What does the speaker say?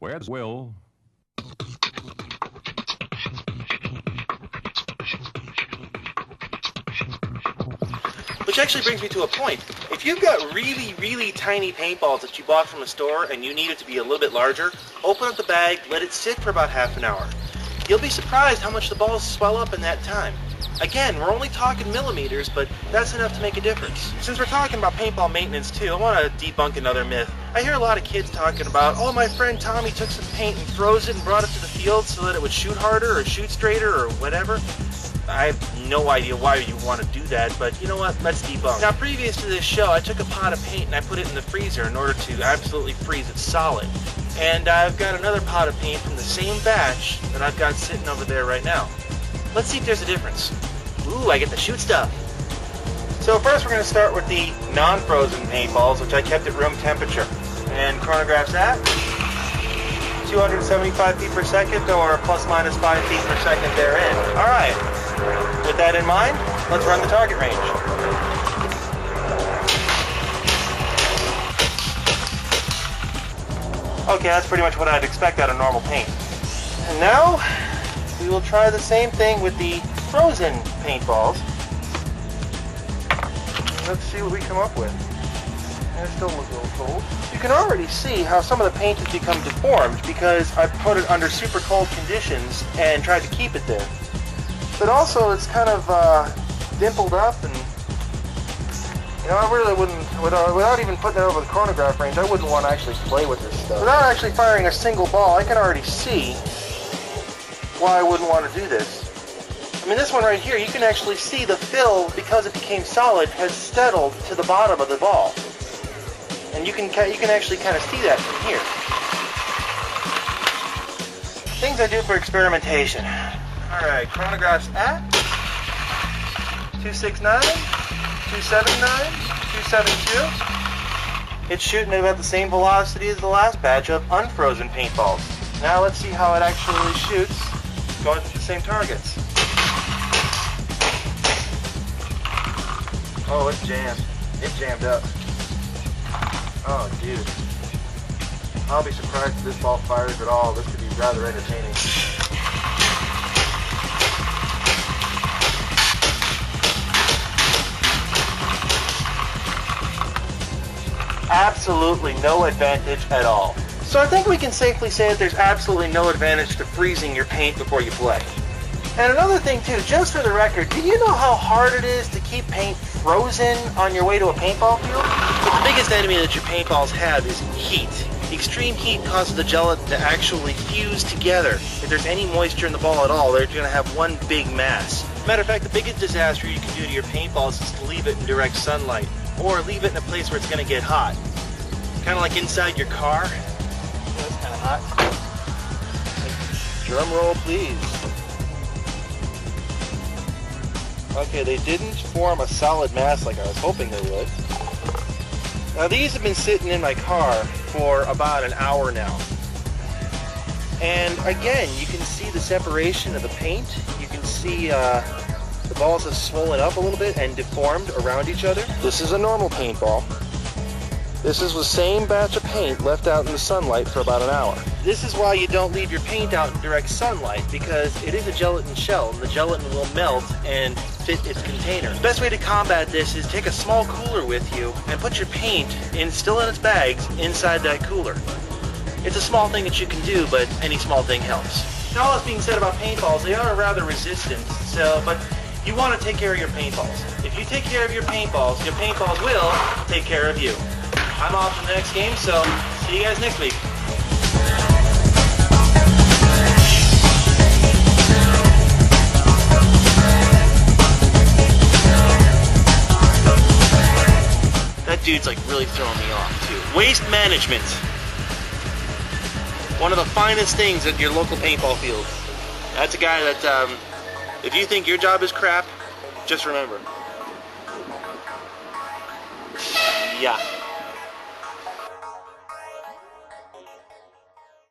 Where's Will? Which actually brings me to a point. If you've got really, really tiny paintballs that you bought from a store and you need it to be a little bit larger, open up the bag, let it sit for about half an hour. You'll be surprised how much the balls swell up in that time. Again, we're only talking millimeters, but that's enough to make a difference. Since we're talking about paintball maintenance too, I want to debunk another myth. I hear a lot of kids talking about, oh, my friend Tommy took some paint and froze it and brought it to the field so that it would shoot harder or shoot straighter or whatever. I have no idea why you want to do that, but you know what? Let's debunk. Now, previous to this show, I took a pot of paint and I put it in the freezer in order to absolutely freeze it solid. And I've got another pot of paint from the same batch that I've got sitting over there right now. Let's see if there's a difference. Ooh, I get to shoot stuff. So first we're going to start with the non-frozen paintballs, which I kept at room temperature. And chronograph's at 275 feet per second, or plus minus 5 feet per second therein. All right. With that in mind, let's run the target range. Okay, that's pretty much what I'd expect out of normal paint. And now, we will try the same thing with the frozen paintballs. Let's see what we come up with. And it still looks a little cold. You can already see how some of the paint has become deformed because I put it under super cold conditions and tried to keep it there. But also it's kind of dimpled up, and you know, I really wouldn't, without even putting it over the chronograph range, I wouldn't want to actually play with this stuff. Without actually firing a single ball, I can already see why I wouldn't want to do this. I mean, this one right here, you can actually see the fill, because it became solid, has settled to the bottom of the ball. And you can actually kind of see that from here. Things I do for experimentation. Alright, chronograph's at 269, 279, 272. It's shooting at about the same velocity as the last batch of unfrozen paintballs. Now let's see how it actually shoots going to the same targets. Oh, it's jammed. It's jammed up. Oh, dude. I'll be surprised if this ball fires at all. This could be rather entertaining. Absolutely no advantage at all. So I think we can safely say that there's absolutely no advantage to freezing your paint before you play. And another thing too, just for the record, do you know how hard it is to keep paint frozen on your way to a paintball field? But the biggest enemy that your paintballs have is heat. Extreme heat causes the gelatin to actually fuse together. If there's any moisture in the ball at all, they're going to have one big mass. Matter of fact, the biggest disaster you can do to your paintballs is to leave it in direct sunlight, or leave it in a place where it's going to get hot. Kind of like inside your car. That's kind of hot. Drum roll, please. Okay, they didn't form a solid mass like I was hoping they would. Now these have been sitting in my car for about an hour now. And again, you can see the separation of the paint. You can see the balls have swollen up a little bit and deformed around each other. This is a normal paintball. This is the same batch of paint left out in the sunlight for about an hour. This is why you don't leave your paint out in direct sunlight, because it is a gelatin shell and the gelatin will melt and fit its container. The best way to combat this is take a small cooler with you and put your paint, still in its bags, inside that cooler. It's a small thing that you can do, but any small thing helps. Now, all that's being said about paintballs, they are rather resistant, but you want to take care of your paintballs. If you take care of your paintballs will take care of you. I'm off to the next game, so see you guys next week. That dude's like really throwing me off too. Waste management. One of the finest things at your local paintball field. That's a guy that, if you think your job is crap, just remember. Yeah.